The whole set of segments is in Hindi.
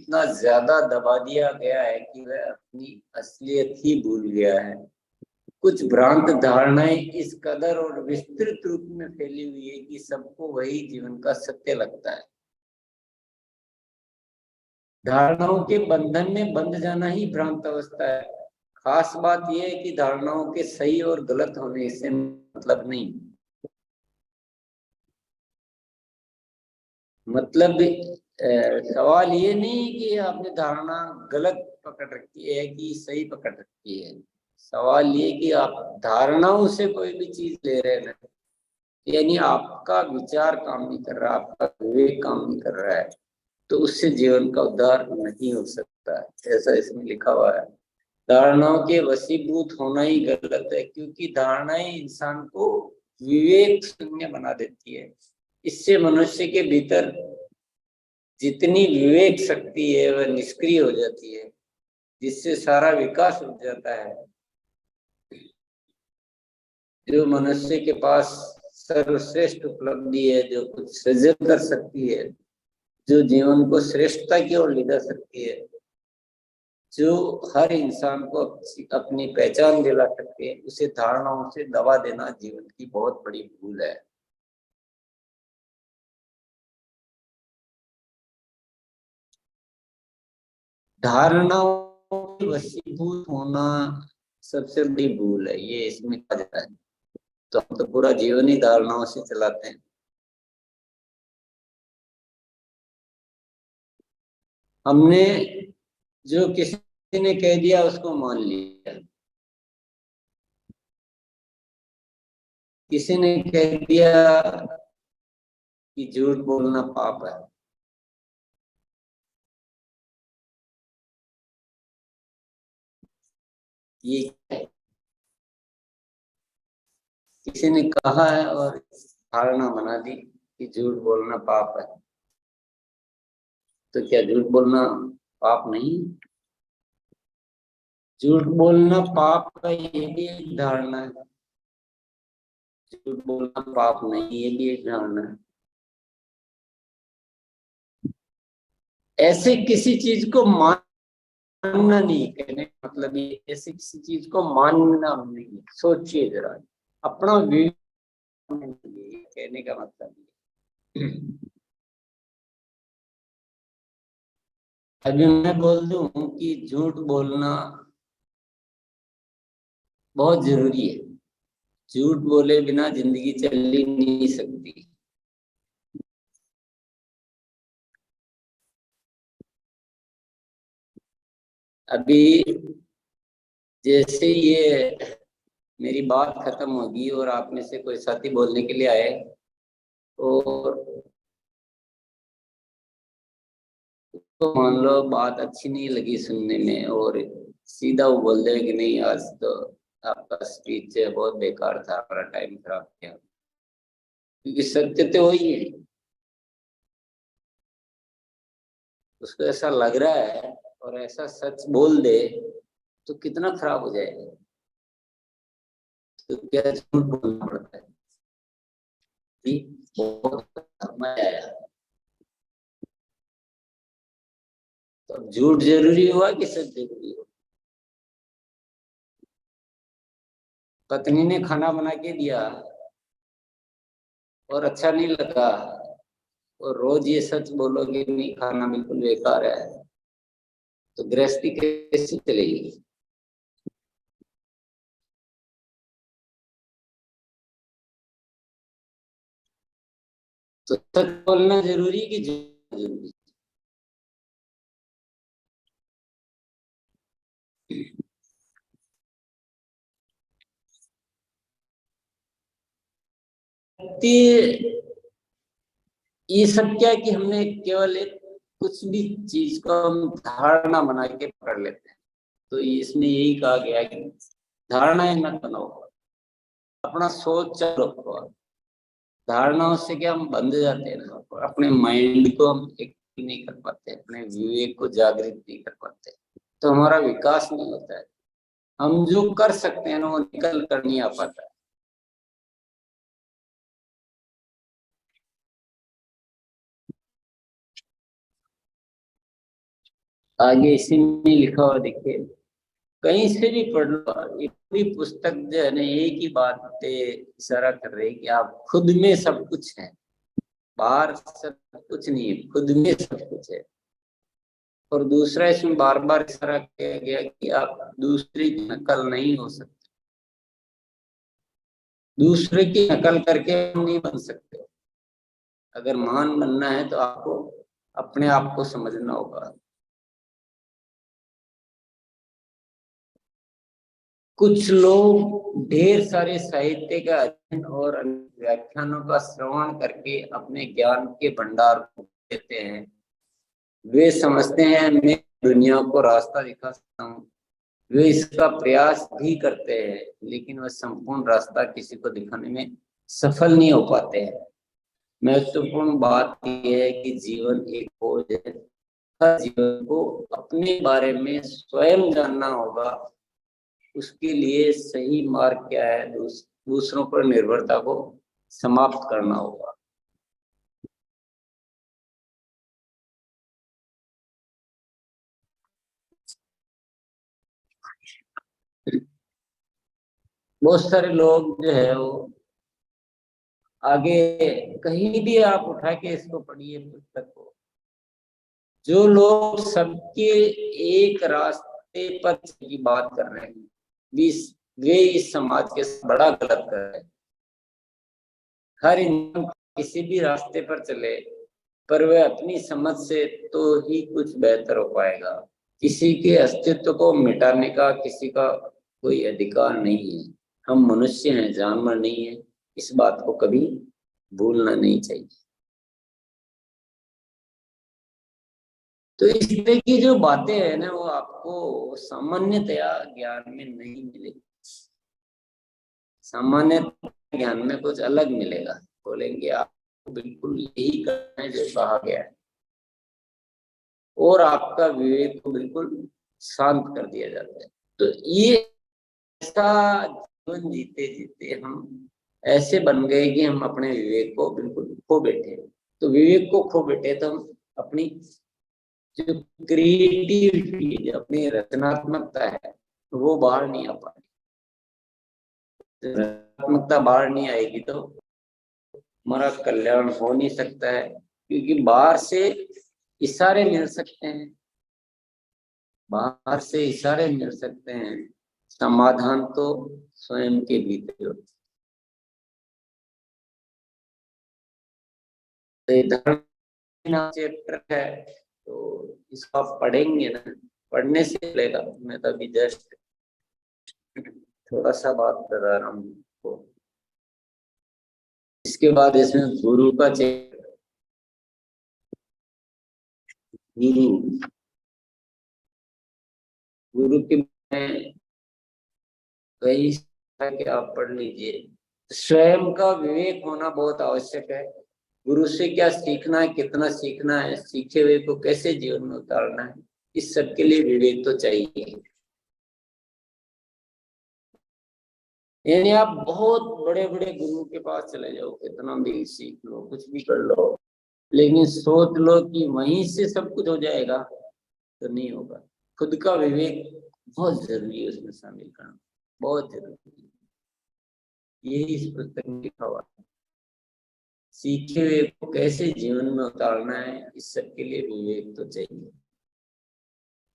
इतना ज्यादा दबा दिया गया है कि वह अपनी असलियत ही भूल गया है। कुछ भ्रांत धारणाएं इस कदर और विस्तृत रूप में फैली हुई है कि सबको वही जीवन का सत्य लगता है। धारणाओं के बंधन में बंध जाना ही भ्रांत अवस्था है। खास बात यह है कि धारणाओं के सही और गलत होने से मतलब नहीं, मतलब सवाल ये नहीं कि आपने धारणा गलत पकड़ रखी है कि सही पकड़ रखी है। सवाल ये कि आप धारणाओं से कोई भी चीज ले रहे हैं, यानी आपका विचार काम नहीं कर रहा, आपका विवेक काम नहीं कर रहा है, तो उससे जीवन का उद्धार नहीं हो सकता है। ऐसा इसमें लिखा हुआ है। धारणाओं के वशीभूत होना ही गलत है, क्योंकि धारणाएं इंसान को विवेक शून्य बना देती है। इससे मनुष्य के भीतर जितनी विवेक शक्ति है वह निष्क्रिय हो जाती है, जिससे सारा विकास रुक जाता है। जो मनुष्य के पास सर्वश्रेष्ठ उपलब्धि है, जो कुछ सृजन कर सकती है, जो जीवन को श्रेष्ठता की ओर ले जा सकती है, जो हर इंसान को अपनी पहचान दिला सकते हैं, उसे धारणाओं से दबा देना जीवन की बहुत बड़ी भूल है। धारणाओं के वशीभूत होना सबसे बड़ी भूल है, ये इसमें कहा जाता है। तो हम तो पूरा जीवन ही धारणाओं से चलाते हैं। हमने जो किसी ने कह दिया उसको मान लिया। किसी ने कह दिया कि झूठ बोलना पाप है, ये किसी ने कहा है और धारणा बना दी कि झूठ बोलना पाप है। तो क्या झूठ बोलना पाप नहीं? झूठ बोलना पाप का ये भी एक धारणा है। झूठ बोलना पाप नहीं, ये भी एक धारणा है। ऐसे किसी चीज को मानना नहीं, कहने का मतलब ये ऐसे किसी चीज को मानना नहीं। सोचिए जरा, अपना विवेक कहने का मतलब ये। अभी मैं बोल दूं कि झूठ बोलना बहुत जरूरी है, झूठ बोले बिना जिंदगी चल ही नहीं सकती। अभी जैसे ये मेरी बात खत्म होगी और आप में से कोई साथी बोलने के लिए आए और तो मान लो बात अच्छी नहीं लगी सुनने में और सीधा वो बोल दे कि नहीं आज तो आपका स्पीच बहुत बेकार था, हमारा टाइम खराब किया। क्योंकि सत्य तो वही है, उसको ऐसा लग रहा है और ऐसा सच बोल दे तो कितना खराब हो जाएगा। तो क्या झूठ बोलना पड़ता है जी? बहुत मजा आया। तो अब झूठ जरूरी हुआ कि सच जरूरी हुआ? पत्नी ने खाना बना के दिया और अच्छा नहीं लगा और रोज ये सच बोलोगे नहीं खाना बिल्कुल बेकार है, तो गृहस्थी कैसे चलेगी? तो सच बोलना जरूरी कि झूठ जरूरी? कि ये सब क्या है कि हमने केवल एक कुछ भी चीज को हम धारणा बना के पकड़ लेते हैं। तो इसमें यही कहा गया कि धारणाएं मत बनाओ, अपना सोच चालू रखो। धारणाओं से क्या हम बंध जाते हैं ना, अपने माइंड को हम एक नहीं कर पाते, अपने विवेक को जागृत नहीं कर पाते, तो हमारा विकास नहीं होता है। हम जो कर सकते हैं ना वो निकल कर नहीं आ पाता है। आगे इसी में लिखा हुआ देखिए, कहीं से भी पढ़ लो, ये पूरी पुस्तक जो है ना एक ही बात पे इशारा कर रही है कि आप खुद में सब कुछ है, बाहर सब कुछ नहीं है, खुद में सब कुछ है। और दूसरा इसमें बार बार इशारा किया गया कि आप दूसरे की नकल नहीं हो सकते, दूसरे की नकल करके हम नहीं बन सकते। अगर महान बनना है तो आपको अपने आप को समझना होगा। कुछ लोग ढेर सारे साहित्य का अध्ययन और व्याख्यानों का श्रवण करके अपने ज्ञान के भंडार को देते हैं। वे समझते हैं मैं दुनिया को रास्ता दिखा सकता हूँ, वे इसका प्रयास भी करते हैं, लेकिन वह संपूर्ण रास्ता किसी को दिखाने में सफल नहीं हो पाते हैं। महत्वपूर्ण बात यह है कि जीवन एक खोज है। हर जीवन को अपने बारे में स्वयं जानना होगा। उसके लिए सही मार्ग क्या है, दूसरों पर निर्भरता को समाप्त करना होगा। बहुत सारे लोग जो है वो आगे, कहीं भी आप उठा के इसको पढ़िए पुस्तक को, जो लोग सबके एक रास्ते पर की बात कर रहे हैं, वे इस समाज के बड़ा गलत कर रहे हैं। हर इंसान किसी भी रास्ते पर चले, पर वह अपनी समझ से तो ही कुछ बेहतर हो पाएगा। किसी के अस्तित्व को मिटाने का किसी का कोई अधिकार नहीं है। हम मनुष्य हैं, जानवर नहीं है। इस बात को कभी भूलना नहीं चाहिए। तो इस तरह की जो बातें हैं ना, वो आपको सामान्यतया ज्ञान में नहीं मिलेगी। सामान्य ज्ञान में कुछ अलग मिलेगा। बोलेंगे आपको बिल्कुल यही करना है जो कहा गया है, और आपका विवेक को बिल्कुल शांत कर दिया जाता है। तो ये ऐसा जीवन जीते जीते हम ऐसे बन गए कि हम अपने विवेक को बिल्कुल खो बैठे। तो विवेक को खो बैठे तो हम अपनी जो क्रिएटिविटी, जो अपनी रचनात्मकता है, वो बाहर नहीं आ पाती। रचनात्मकता बाहर नहीं आएगी तो हमारा कल्याण हो नहीं सकता है, क्योंकि बाहर से इशारे मिल सकते हैं, बाहर से इशारे मिल सकते हैं, समाधान तो स्वयं के भीतर होता है। तो ये धर्म चैप्टर है, तो इसको आप पढ़ेंगे ना, पढ़ने से चलेगा। मैं तो अभी जस्ट थोड़ा सा बात कर रहा हूँ आपको। इसके बाद इसमें गुरु का चैप्टर, गुरु, गुरु के में कई कि आप पढ़ लीजिए। स्वयं का विवेक होना बहुत आवश्यक है। गुरु से क्या सीखना है, कितना सीखना है, सीखे हुए को कैसे जीवन में उतारना है, इस सब के लिए विवेक तो चाहिए। यानी आप बहुत बड़े बड़े गुरु के पास चले जाओ, कितना भी सीख लो, कुछ भी कर लो, लेकिन सोच लो कि वहीं से सब कुछ हो जाएगा, तो नहीं होगा। खुद का विवेक बहुत जरूरी है, उसमें शामिल करना बहुत जरूरी है। यही इस पुस्तक में लिखा हुआ है। सीखे हुए को कैसे जीवन में उतारना है, इस सब के लिए विवेक तो चाहिए।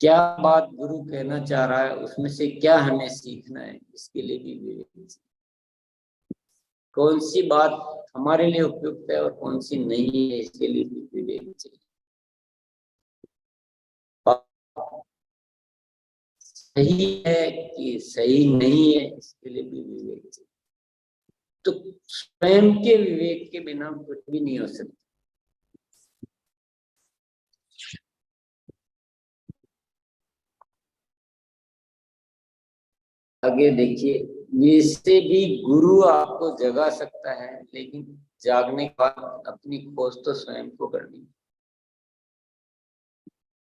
क्या बात गुरु कहना चाह रहा है, उसमें से क्या हमें सीखना है, इसके लिए भी विवेक चाहिए। कौन सी बात हमारे लिए उपयुक्त है और कौन सी नहीं है, इसके लिए भी विवेक चाहिए। बात सही है कि सही नहीं है, इसके लिए भी विवेक चाहिए। तो स्वयं के विवेक के बिना कुछ भी नहीं हो सकता। आगे देखिए, वैसे भी गुरु आपको जगा सकता है, लेकिन जागने के बाद अपनी खोज तो स्वयं को करनी।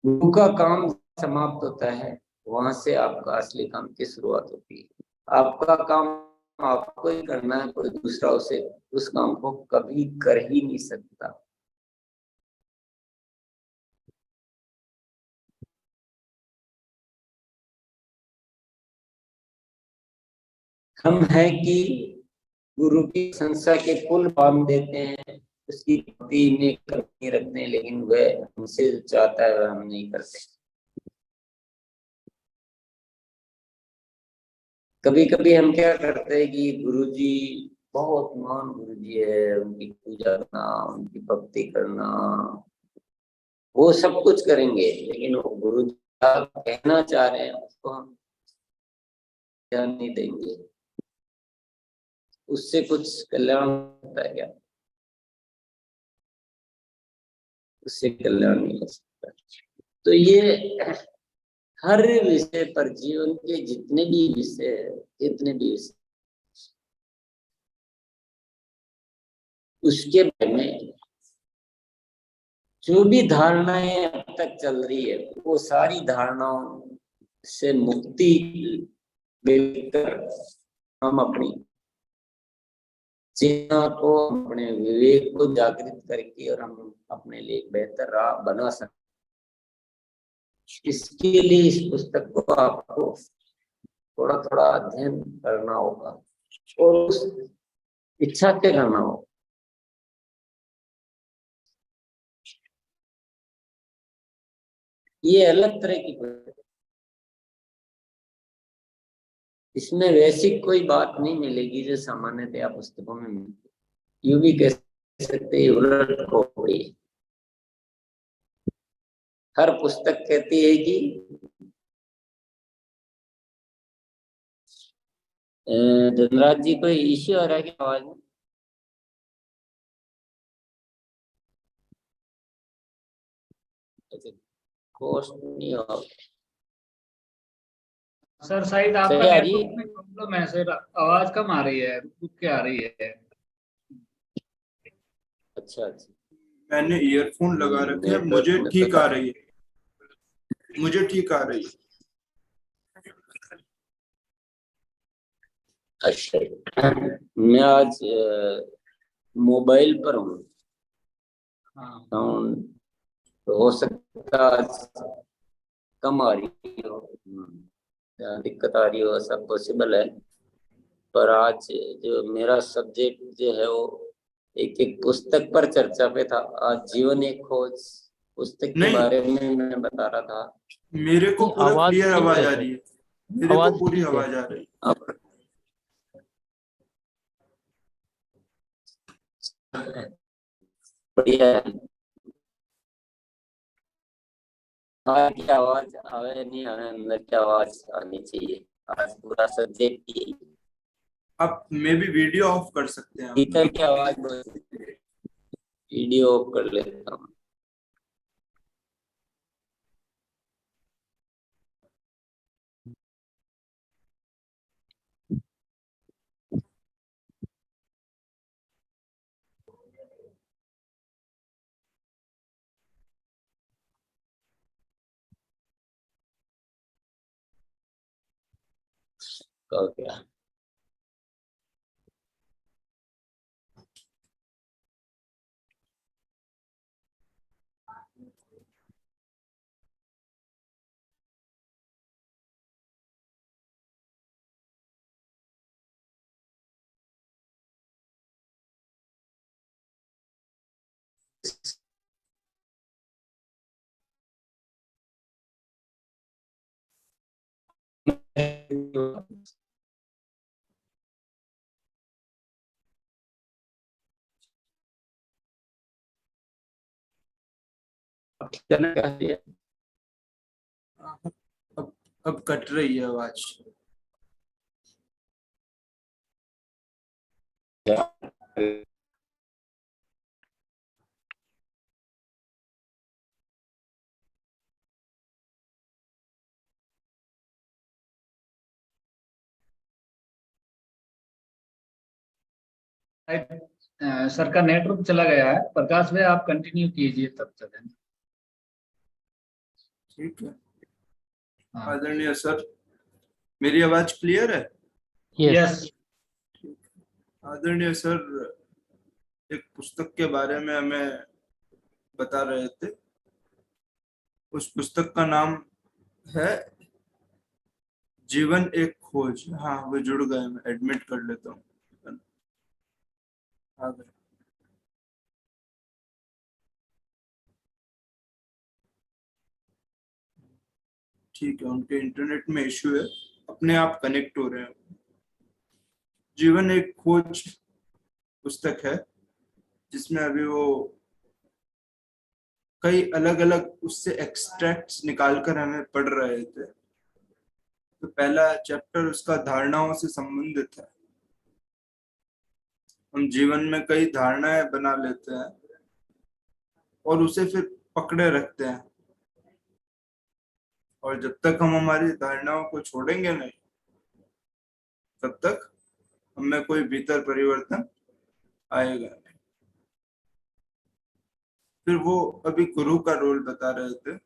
गुरु का काम समाप्त होता है, वहां से आपका असली काम की शुरुआत होती है। आपका काम आपको ही करना है, कोई दूसरा उसे उस काम को कभी कर ही नहीं सकता। हम है कि गुरु की प्रशंसा के पुल बांध देते हैं, उसकी भक्ति में करके रखते हैं, लेकिन वह हमसे जो चाहता है वह हम नहीं करते। कभी कभी हम क्या करते हैं कि गुरुजी बहुत महान गुरुजी है, उनकी पूजा करना, उनकी भक्ति करना, वो सब कुछ करेंगे, लेकिन वो गुरुजी क्या कहना चाह रहे हैं उसको हम ध्यान नहीं देंगे। उससे कुछ कल्याण होता है क्या? उससे कल्याण नहीं हो सकता। तो ये हर विषय पर, जीवन के जितने भी विषय है, जितने भी विषय, उसके बारे में जो भी धारणाएं अब तक चल रही है, वो सारी धारणाओं से मुक्ति लेकर हम अपनी चेतना को, अपने विवेक को जागृत करके और हम अपने लिए एक बेहतर राह बना सकते। इसके लिए इस पुस्तक को आपको थोड़ा थोड़ा अध्ययन करना होगा और उस इच्छा से करना होगा। ये अलग तरह की पुस्तक, इसमें वैसी कोई बात नहीं मिलेगी जो सामान्यतया पुस्तकों में मिलती है। यूं भी कह सकते हैं उलट खोपड़ी। हर पुस्तक कहती है कि धनराज जी कोई इश्यू आ रहा है क्या आवाज में? कोस्ट नहीं हो सर शायद आपका सही आ रही? नेटवर्क में प्रॉब्लम है सर, आवाज कम आ रही है, रुक के आ रही है। अच्छा अच्छा, मैंने ईयरफोन लगा रखे हैं, नेटवर्क मुझे में ठीक पता आ रही है, मुझे ठीक आ रही है। अच्छा, मैं आज मोबाइल पर हूँ। हाँ साउंड तो हो सकता है आज कम आ रही हो, दिक्कत आ रही हो, ऐसा पॉसिबल है। पर आज जो मेरा सब्जेक्ट जो है वो एक एक पुस्तक पर चर्चा पे था। आज जीवन एक खोज पुस्तक के नहीं, बारे में मैं बता रहा था। मेरे को पूरा आवाज क्लियर ठीक आवाज है आ सर, रही है, मेरे को आवाज पूरी ठीक है। आवाज आ रही है। अब बढ़िया है। बाहर की आवाज आवे नहीं आवे, अंदर की आवाज आनी चाहिए। आज पूरा सब्जेक्ट ही आप मे भी वीडियो ऑफ कर सकते हैं आप। भीतर की आवाज वीडियो ऑफ कर लेता हूँ। तो क्या अब कट रही है आवाज। सर का नेटवर्क चला गया है। प्रकाश भाई आप कंटिन्यू कीजिए तब तक है। ठीक है हाँ आदरणीय सर, मेरी आवाज क्लियर है? यस। आदरणीय सर, एक पुस्तक के बारे में हमें बता रहे थे। उस पुस्तक का नाम है जीवन एक खोज, हाँ वो जुड़ गए, मैं एडमिट कर लेता हूँ। आ गए। ठीक है, उनके इंटरनेट में इश्यू है, अपने आप कनेक्ट हो रहे हैं। जीवन एक खोज पुस्तक है जिसमें अभी वो कई अलग अलग उससे एक्सट्रैक्ट्स निकालकर हमें पढ़ रहे थे। तो पहला चैप्टर उसका धारणाओं से संबंधित है। हम जीवन में कई धारणाएं बना लेते हैं और उसे फिर पकड़े रखते हैं, और जब तक हम हमारी धारणाओं को छोड़ेंगे नहीं तब तक हमें कोई भीतर परिवर्तन आएगा नहीं। फिर वो अभी गुरु का रोल बता रहे थे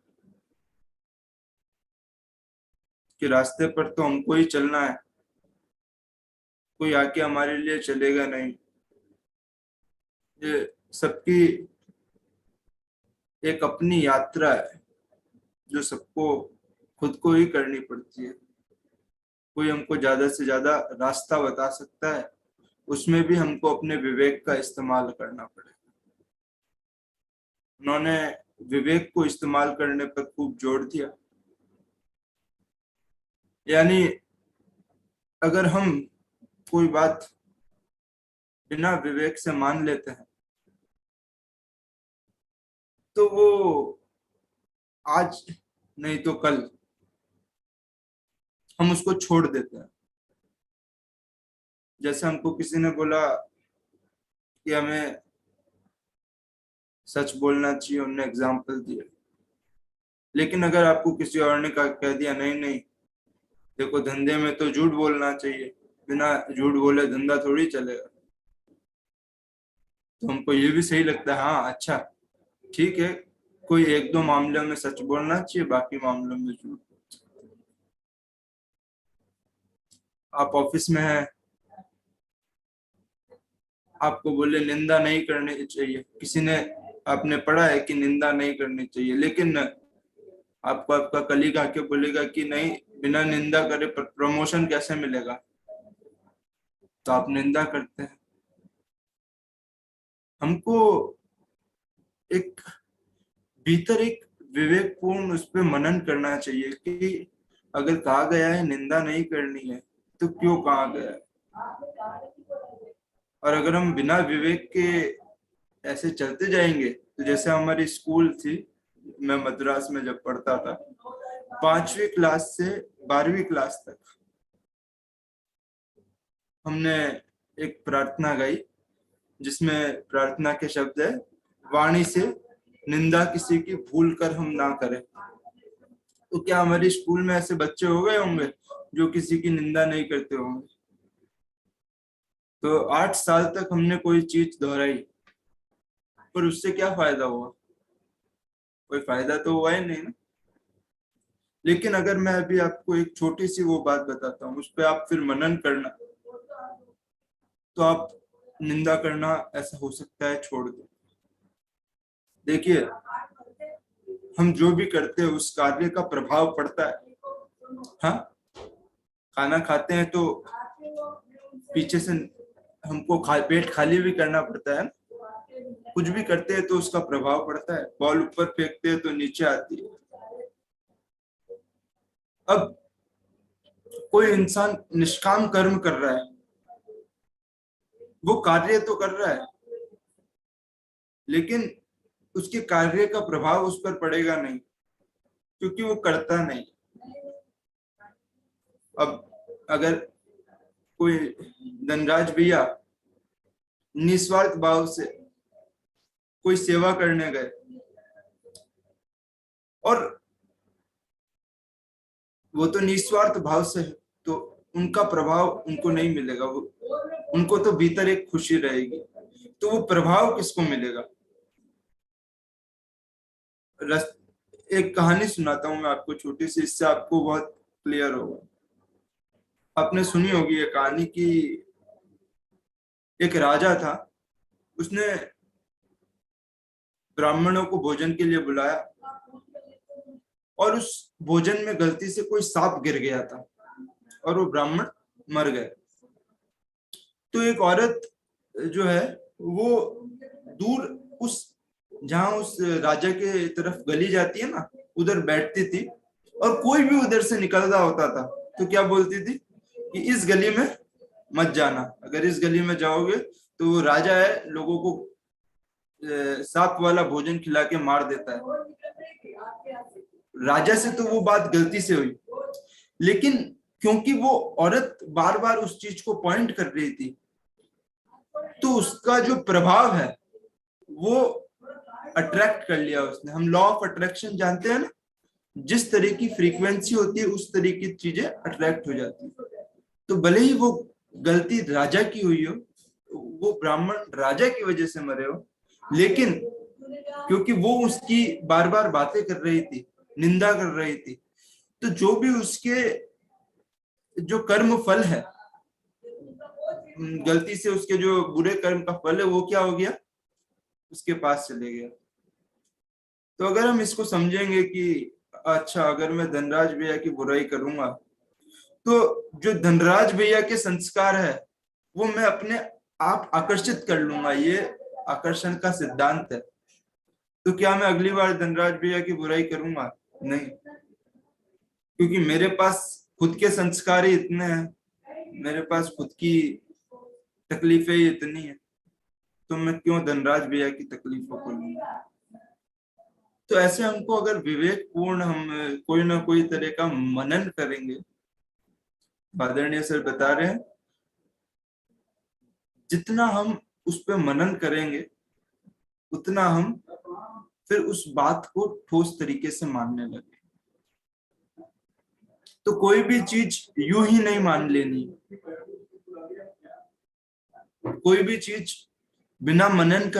कि रास्ते पर तो हमको ही चलना है, कोई आके हमारे लिए चलेगा नहीं। ये सबकी एक अपनी यात्रा है जो सबको खुद को ही करनी पड़ती है। कोई हमको ज्यादा से ज्यादा रास्ता बता सकता है, उसमें भी हमको अपने विवेक का इस्तेमाल करना पड़ेगा। उन्होंने विवेक को इस्तेमाल करने पर खूब जोर दिया। यानी अगर हम कोई बात बिना विवेक से मान लेते हैं तो वो आज नहीं तो कल हम उसको छोड़ देते हैं। जैसे हमको किसी ने बोला कि हमें सच बोलना चाहिए, उन्होंने एग्जाम्पल दिया, लेकिन अगर आपको किसी और ने कह दिया नहीं नहीं देखो धंधे में तो झूठ बोलना चाहिए, बिना झूठ बोले धंधा थोड़ी चलेगा, तो हमको ये भी सही लगता है, हाँ अच्छा ठीक है, कोई एक दो मामलों में सच बोलना चाहिए, बाकी मामलों में झूठ। आप ऑफिस में हैं, आपको बोले निंदा नहीं करनी चाहिए, किसी ने आपने पढ़ा है कि निंदा नहीं करनी चाहिए, लेकिन आपको आपका कलीग आके बोलेगा कि नहीं बिना निंदा करे प्रमोशन कैसे मिलेगा, तो आप निंदा करते हैं। हमको एक भीतर एक विवेकपूर्ण उस पर मनन करना चाहिए कि अगर कहा गया है निंदा नहीं करनी है तो क्यों कहा गया है। और अगर हम बिना विवेक के ऐसे चलते जाएंगे तो जैसे हमारी स्कूल थी, मैं मद्रास में जब पढ़ता था, 5वीं क्लास से 12वीं क्लास तक हमने एक प्रार्थना गाई जिसमें प्रार्थना के शब्द है, वाणी से निंदा किसी की भूल कर हम ना करें। तो क्या हमारी स्कूल में ऐसे बच्चे हो गए होंगे जो किसी की निंदा नहीं करते होंगे? तो 8 साल तक हमने कोई चीज दोहराई, पर उससे क्या फायदा हुआ? कोई फायदा तो हुआ ही नहीं ना। लेकिन अगर मैं अभी आपको एक छोटी सी वो बात बताता हूँ, उस पर आप फिर मनन करना, तो आप निंदा करना ऐसा हो सकता है छोड़ दो। देखिए हम जो भी करते हैं उस कार्य का प्रभाव पड़ता है। हाँ, खाना खाते हैं तो पीछे से हमको पेट खाली भी करना पड़ता है। कुछ भी करते हैं तो उसका प्रभाव पड़ता है। बॉल ऊपर फेंकते हैं तो नीचे आती है। अब कोई इंसान निष्काम कर्म कर रहा है, वो कार्य तो कर रहा है, लेकिन उसके कार्य का प्रभाव उस पर पड़ेगा नहीं क्योंकि वो करता नहीं। अब अगर कोई धनराज भैया निस्वार्थ भाव से कोई सेवा करने गए और वो तो निस्वार्थ भाव से है, तो उनका प्रभाव उनको नहीं मिलेगा, वो उनको तो भीतर एक खुशी रहेगी, तो वो प्रभाव किसको मिलेगा? एक कहानी सुनाता हूं मैं आपको छोटी सी, इससे आपको बहुत क्लियर होगा। आपने सुनी होगी ये कहानी कि एक राजा था, उसने ब्राह्मणों को भोजन के लिए बुलाया और उस भोजन में गलती से कोई सांप गिर गया था। और वो ब्राह्मण मर गए। तो एक औरत जो है वो दूर उस जहां उस राजा के तरफ गली जाती है ना, उधर बैठती थी, और कोई भी उधर से निकल रहा होता था तो क्या बोलती थी कि इस गली में मत जाना, अगर इस गली में जाओगे तो वो राजा है, लोगों को सांप वाला भोजन खिला के मार देता है। राजा से तो वो बात गलती से हुई, लेकिन क्योंकि वो औरत बार बार उस चीज को पॉइंट कर रही थी, तो उसका जो प्रभाव है वो अट्रैक्ट कर लिया उसने। हम लॉ ऑफ अट्रैक्शन जानते हैं ना, जिस तरह की फ्रीक्वेंसी होती है उस तरह की चीजें अट्रैक्ट हो जाती है। तो भले ही वो गलती राजा की हुई हो, वो ब्राह्मण राजा की वजह से मरे हो, लेकिन क्योंकि वो उसकी बार बार बातें कर रही थी, निंदा कर रही थी, तो जो भी उसके जो कर्म फल है, गलती से उसके जो बुरे कर्म का फल है वो क्या हो गया, उसके पास चले गया। तो अगर हम इसको समझेंगे कि अच्छा अगर मैं धनराज भैया की बुराई करूंगा तो जो धनराज भैया के संस्कार है वो मैं अपने आप आकर्षित कर लूंगा, ये आकर्षण का सिद्धांत है। तो क्या मैं अगली बार धनराज भैया की बुराई करूंगा? नहीं, क्योंकि मेरे पास खुद के संस्कार ही इतने हैं, मेरे पास खुद की तकलीफें ही इतनी है, तो मैं क्यों धनराज भैया की तकलीफों को लूंगा। तो ऐसे हमको अगर विवेकपूर्ण हम कोई ना कोई तरह का मनन करेंगे, आदरणीय सर बता रहे हैं, जितना हम उस पर मनन करेंगे उतना हम फिर उस बात को ठोस तरीके से मानने लगे। तो कोई भी चीज यूं ही नहीं मान लेनी, कोई भी चीज बिना मनन